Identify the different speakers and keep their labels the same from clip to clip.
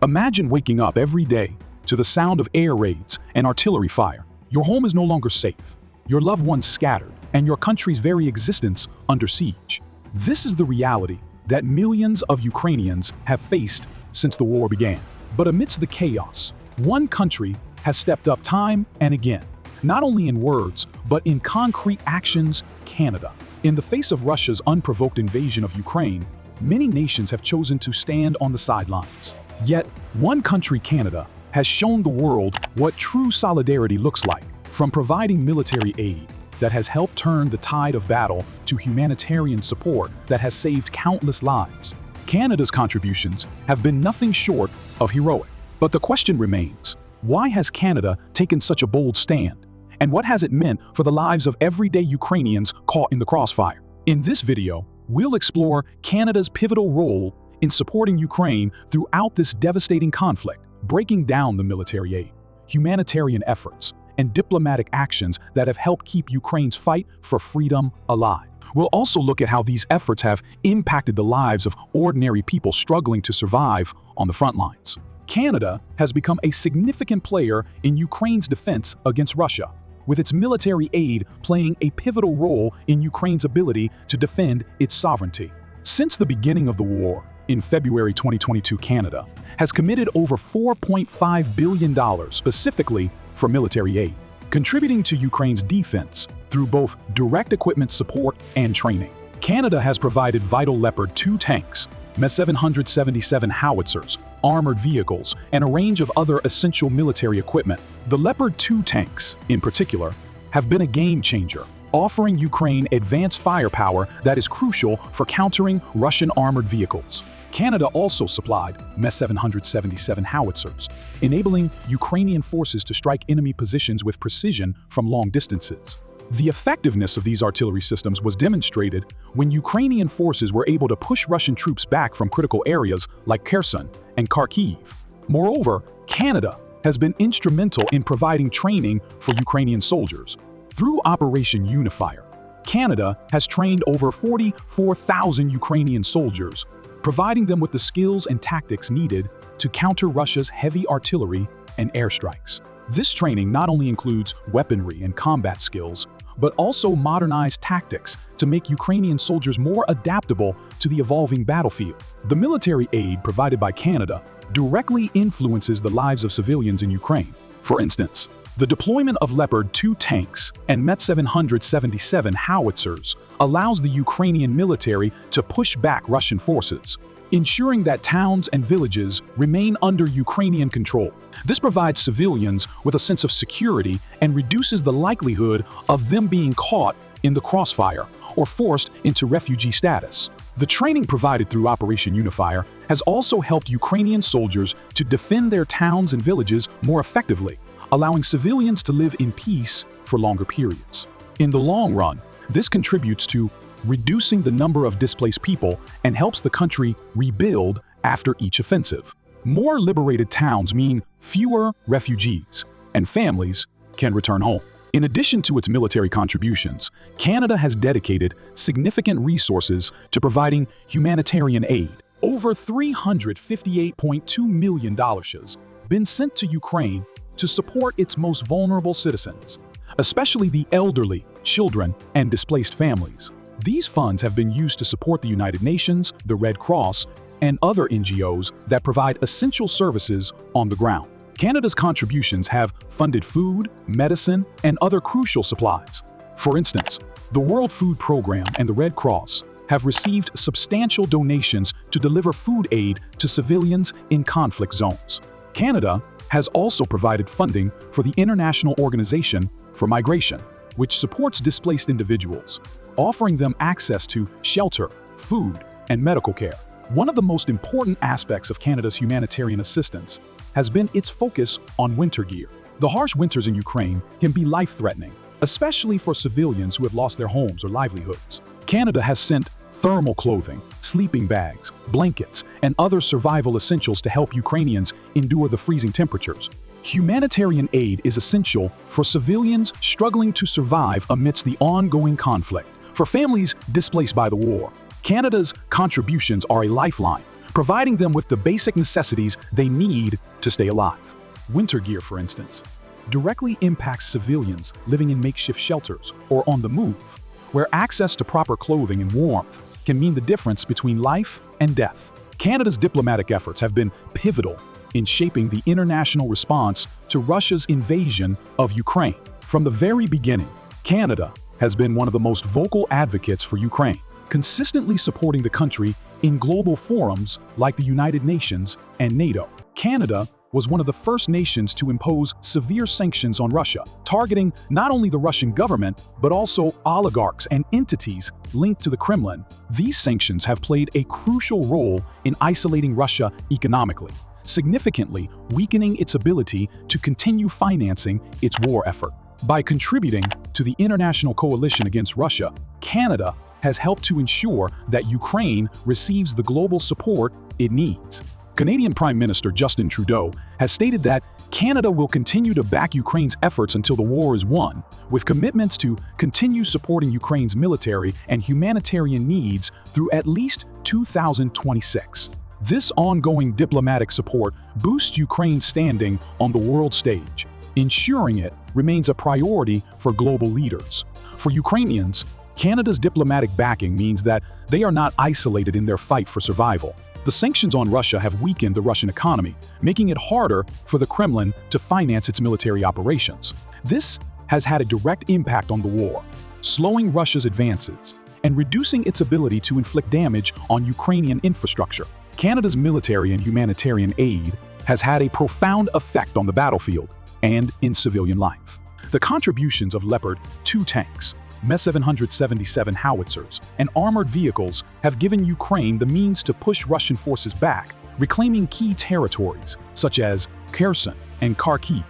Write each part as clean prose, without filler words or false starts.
Speaker 1: Imagine waking up every day to the sound of air raids and artillery fire. Your home is no longer safe, your loved ones scattered, and your country's very existence under siege. This is the reality that millions of Ukrainians have faced since the war began. But amidst the chaos, one country has stepped up time and again, not only in words, but in concrete actions: Canada. In the face of Russia's unprovoked invasion of Ukraine, many nations have chosen to stand on the sidelines. Yet, one country, Canada, has shown the world what true solidarity looks like, from providing military aid that has helped turn the tide of battle to humanitarian support that has saved countless lives. Canada's contributions have been nothing short of heroic. But the question remains, why has Canada taken such a bold stand? And what has it meant for the lives of everyday Ukrainians caught in the crossfire? In this video, we'll explore Canada's pivotal role in supporting Ukraine throughout this devastating conflict, breaking down the military aid, humanitarian efforts, and diplomatic actions that have helped keep Ukraine's fight for freedom alive. We'll also look at how these efforts have impacted the lives of ordinary people struggling to survive on the front lines. Canada has become a significant player in Ukraine's defense against Russia, with its military aid playing a pivotal role in Ukraine's ability to defend its sovereignty. Since the beginning of the war, in February 2022, Canada has committed over $4.5 billion specifically for military aid, contributing to Ukraine's defense through both direct equipment support and training. Canada has provided vital Leopard 2 tanks, Me-777 howitzers, armored vehicles, and a range of other essential military equipment. The Leopard 2 tanks, in particular, have been a game changer, offering Ukraine advanced firepower that is crucial for countering Russian armored vehicles. Canada also supplied Me-777 howitzers, enabling Ukrainian forces to strike enemy positions with precision from long distances. The effectiveness of these artillery systems was demonstrated when Ukrainian forces were able to push Russian troops back from critical areas like Kherson and Kharkiv. Moreover, Canada has been instrumental in providing training for Ukrainian soldiers. Through Operation Unifier, Canada has trained over 44,000 Ukrainian soldiers, providing them with the skills and tactics needed to counter Russia's heavy artillery and airstrikes. This training not only includes weaponry and combat skills, but also modernized tactics to make Ukrainian soldiers more adaptable to the evolving battlefield. The military aid provided by Canada directly influences the lives of civilians in Ukraine. For instance, the deployment of Leopard 2 tanks and Me-777 howitzers allows the Ukrainian military to push back Russian forces, ensuring that towns and villages remain under Ukrainian control. This provides civilians with a sense of security and reduces the likelihood of them being caught in the crossfire or forced into refugee status. The training provided through Operation Unifier has also helped Ukrainian soldiers to defend their towns and villages more effectively, allowing civilians to live in peace for longer periods. In the long run, this contributes to reducing the number of displaced people and helps the country rebuild after each offensive. More liberated towns mean fewer refugees, and families can return home. In addition to its military contributions, Canada has dedicated significant resources to providing humanitarian aid. Over $358.2 million has been sent to Ukraine to support its most vulnerable citizens, especially the elderly, children, and displaced families. These funds have been used to support the United Nations, the Red Cross, and other NGOs that provide essential services on the ground. Canada's contributions have funded food, medicine, and other crucial supplies. For instance, the World Food Program and the Red Cross have received substantial donations to deliver food aid to civilians in conflict zones. Canada has also provided funding for the International Organization for Migration, which supports displaced individuals, offering them access to shelter, food, and medical care. One of the most important aspects of Canada's humanitarian assistance has been its focus on winter gear. The harsh winters in Ukraine can be life-threatening, especially for civilians who have lost their homes or livelihoods. Canada has sent thermal clothing, sleeping bags, blankets, and other survival essentials to help Ukrainians endure the freezing temperatures. Humanitarian aid is essential for civilians struggling to survive amidst the ongoing conflict. For families displaced by the war, Canada's contributions are a lifeline, providing them with the basic necessities they need to stay alive. Winter gear, for instance, directly impacts civilians living in makeshift shelters or on the move, where access to proper clothing and warmth can mean the difference between life and death. Canada's diplomatic efforts have been pivotal in shaping the international response to Russia's invasion of Ukraine. From the very beginning, Canada has been one of the most vocal advocates for Ukraine, consistently supporting the country in global forums like the United Nations and NATO. Canada was one of the first nations to impose severe sanctions on Russia, targeting not only the Russian government, but also oligarchs and entities linked to the Kremlin. These sanctions have played a crucial role in isolating Russia economically, significantly weakening its ability to continue financing its war effort. By contributing to the international coalition against Russia, Canada has helped to ensure that Ukraine receives the global support it needs. Canadian Prime Minister Justin Trudeau has stated that Canada will continue to back Ukraine's efforts until the war is won, with commitments to continue supporting Ukraine's military and humanitarian needs through at least 2026. This ongoing diplomatic support boosts Ukraine's standing on the world stage, ensuring it remains a priority for global leaders. For Ukrainians, Canada's diplomatic backing means that they are not isolated in their fight for survival. The sanctions on Russia have weakened the Russian economy, making it harder for the Kremlin to finance its military operations. This has had a direct impact on the war, slowing Russia's advances and reducing its ability to inflict damage on Ukrainian infrastructure. Canada's military and humanitarian aid has had a profound effect on the battlefield and in civilian life. The contributions of Leopard 2 tanks, Me-777 howitzers, and armored vehicles have given Ukraine the means to push Russian forces back, reclaiming key territories such as Kherson and Kharkiv.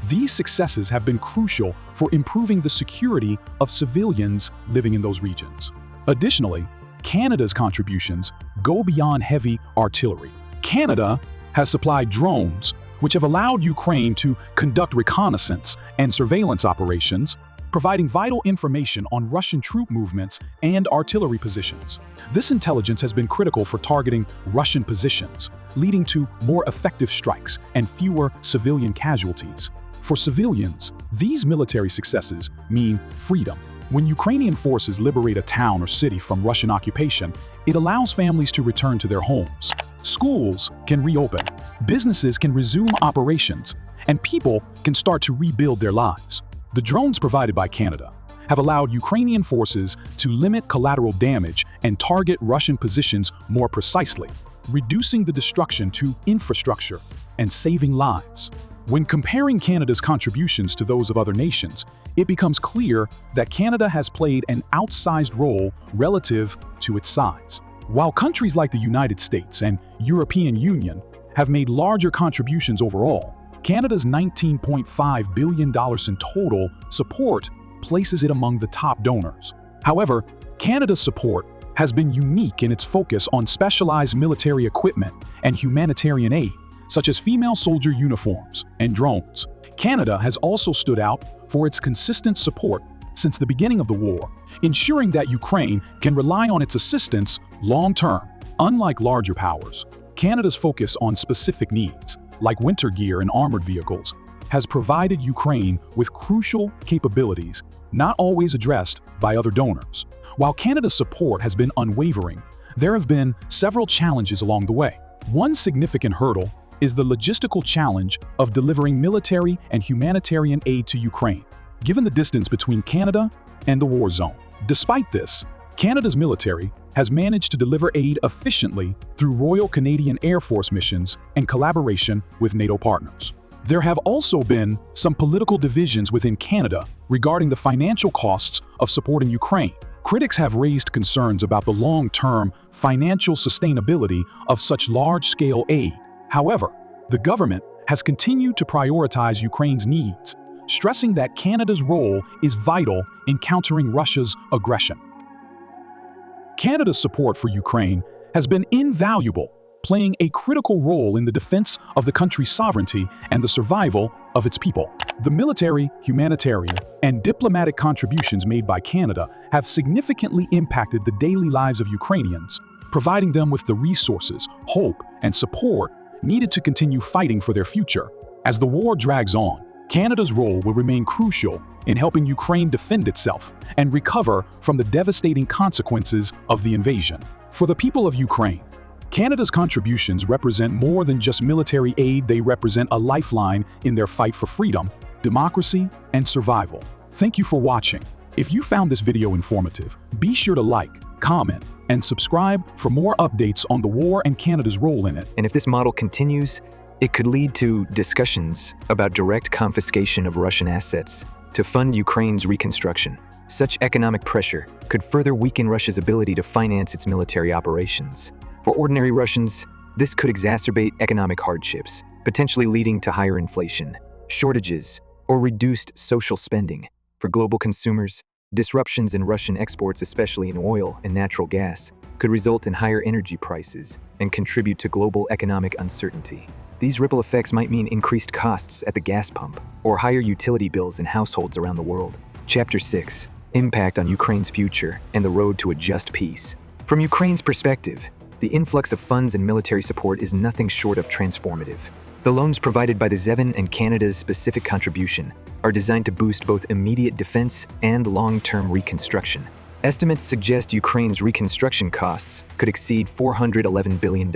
Speaker 1: These successes have been crucial for improving the security of civilians living in those regions. Additionally, Canada's contributions go beyond heavy artillery. Canada has supplied drones, which have allowed Ukraine to conduct reconnaissance and surveillance operations, providing vital information on Russian troop movements and artillery positions. This intelligence has been critical for targeting Russian positions, leading to more effective strikes and fewer civilian casualties. For civilians, these military successes mean freedom. When Ukrainian forces liberate a town or city from Russian occupation, it allows families to return to their homes. Schools can reopen, businesses can resume operations, and people can start to rebuild their lives. The drones provided by Canada have allowed Ukrainian forces to limit collateral damage and target Russian positions more precisely, reducing the destruction to infrastructure and saving lives. When comparing Canada's contributions to those of other nations, it becomes clear that Canada has played an outsized role relative to its size. While countries like the United States and European Union have made larger contributions overall, Canada's $19.5 billion in total support places it among the top donors. However, Canada's support has been unique in its focus on specialized military equipment and humanitarian aid, such as female soldier uniforms and drones. Canada has also stood out for its consistent support since the beginning of the war, ensuring that Ukraine can rely on its assistance long-term. Unlike larger powers, Canada's focus on specific needs, like winter gear and armored vehicles, has provided Ukraine with crucial capabilities not always addressed by other donors. While Canada's support has been unwavering, there have been several challenges along the way. One significant hurdle is the logistical challenge of delivering military and humanitarian aid to Ukraine, given the distance between Canada and the war zone. Despite this, Canada's military has managed to deliver aid efficiently through Royal Canadian Air Force missions and collaboration with NATO partners. There have also been some political divisions within Canada regarding the financial costs of supporting Ukraine. Critics have raised concerns about the long-term financial sustainability of such large-scale aid. However, the government has continued to prioritize Ukraine's needs, stressing that Canada's role is vital in countering Russia's aggression. Canada's support for Ukraine has been invaluable, playing a critical role in the defense of the country's sovereignty and the survival of its people. The military, humanitarian, and diplomatic contributions made by Canada have significantly impacted the daily lives of Ukrainians, providing them with the resources, hope, and support needed to continue fighting for their future. As the war drags on, Canada's role will remain crucial in helping Ukraine defend itself and recover from the devastating consequences of the invasion. For the people of Ukraine, Canada's contributions represent more than just military aid. They represent a lifeline in their fight for freedom, democracy, and survival. Thank you for watching. If you found this video informative, be sure to like, comment, and subscribe for more updates on the war and Canada's role in it.
Speaker 2: And if this model continues, it could lead to discussions about direct confiscation of Russian assets to fund Ukraine's reconstruction. Such economic pressure could further weaken Russia's ability to finance its military operations. For ordinary Russians, this could exacerbate economic hardships, potentially leading to higher inflation, shortages, or reduced social spending. For global consumers, disruptions in Russian exports, especially in oil and natural gas, could result in higher energy prices and contribute to global economic uncertainty. These ripple effects might mean increased costs at the gas pump or higher utility bills in households around the world. Chapter 6: Impact on Ukraine's future and the road to a just peace. From Ukraine's perspective, the influx of funds and military support is nothing short of transformative. The loans provided by the ZEVN and Canada's specific contribution are designed to boost both immediate defense and long-term reconstruction. Estimates suggest Ukraine's reconstruction costs could exceed $411 billion,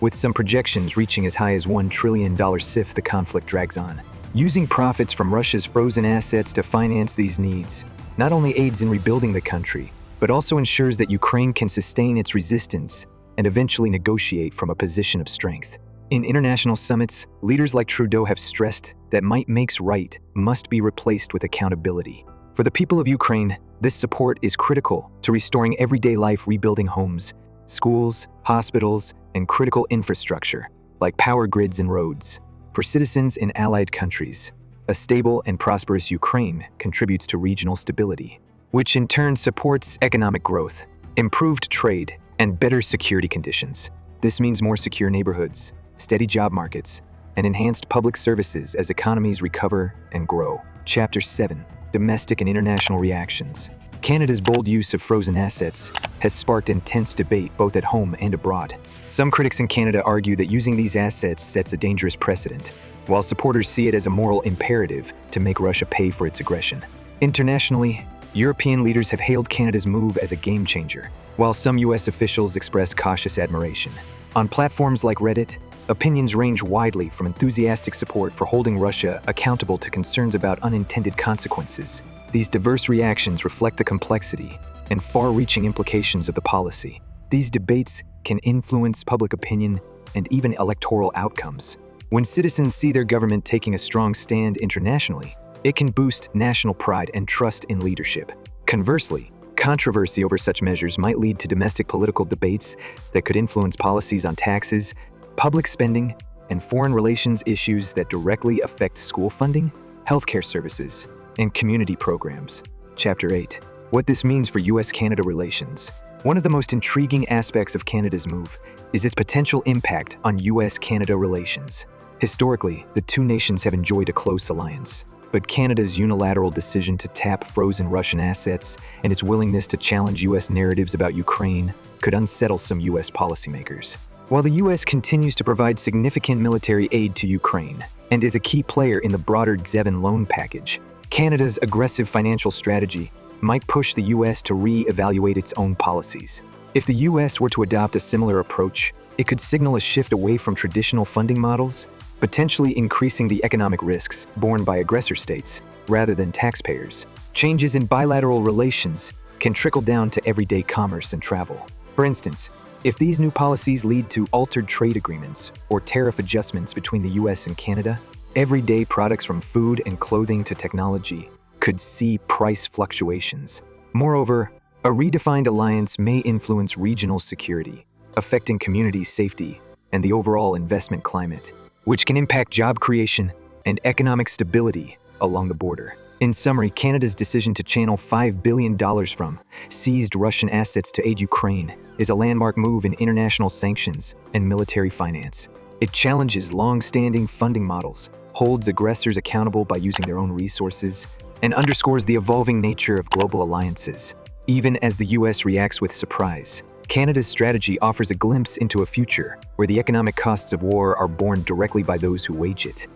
Speaker 2: with some projections reaching as high as $1 trillion if the conflict drags on. Using profits from Russia's frozen assets to finance these needs not only aids in rebuilding the country, but also ensures that Ukraine can sustain its resistance and eventually negotiate from a position of strength. In international summits, leaders like Trudeau have stressed that might makes right must be replaced with accountability. For the people of Ukraine, this support is critical to restoring everyday life, rebuilding homes, schools, hospitals, and critical infrastructure, like power grids and roads. For citizens in allied countries, a stable and prosperous Ukraine contributes to regional stability, which in turn supports economic growth, improved trade, and better security conditions. This means more secure neighborhoods, steady job markets, and enhanced public services as economies recover and grow. Chapter 7: Domestic and international reactions. Canada's bold use of frozen assets has sparked intense debate both at home and abroad. Some critics in Canada argue that using these assets sets a dangerous precedent, while supporters see it as a moral imperative to make Russia pay for its aggression. Internationally, European leaders have hailed Canada's move as a game changer, while some US officials express cautious admiration. On platforms like Reddit, opinions range widely from enthusiastic support for holding Russia accountable to concerns about unintended consequences. These diverse reactions reflect the complexity and far-reaching implications of the policy. These debates can influence public opinion and even electoral outcomes. When citizens see their government taking a strong stand internationally, it can boost national pride and trust in leadership. Conversely, controversy over such measures might lead to domestic political debates that could influence policies on taxes, public spending, and foreign relations issues that directly affect school funding, healthcare services, and community programs. Chapter 8: What this means for US-Canada relations. One of the most intriguing aspects of Canada's move is its potential impact on US-Canada relations. Historically, the two nations have enjoyed a close alliance, but Canada's unilateral decision to tap frozen Russian assets and its willingness to challenge US narratives about Ukraine could unsettle some US policymakers. While the US continues to provide significant military aid to Ukraine and is a key player in the broader ZEVN loan package, Canada's aggressive financial strategy might push the US to re-evaluate its own policies. If the US were to adopt a similar approach, it could signal a shift away from traditional funding models, potentially increasing the economic risks borne by aggressor states rather than taxpayers. Changes in bilateral relations can trickle down to everyday commerce and travel. For instance, if these new policies lead to altered trade agreements or tariff adjustments between the US and Canada, everyday products from food and clothing to technology could see price fluctuations. Moreover, a redefined alliance may influence regional security, affecting community safety and the overall investment climate, which can impact job creation and economic stability along the border. In summary, Canada's decision to channel $5 billion from seized Russian assets to aid Ukraine is a landmark move in international sanctions and military finance. It challenges long-standing funding models, holds aggressors accountable by using their own resources, and underscores the evolving nature of global alliances. Even as the US reacts with surprise, Canada's strategy offers a glimpse into a future where the economic costs of war are borne directly by those who wage it.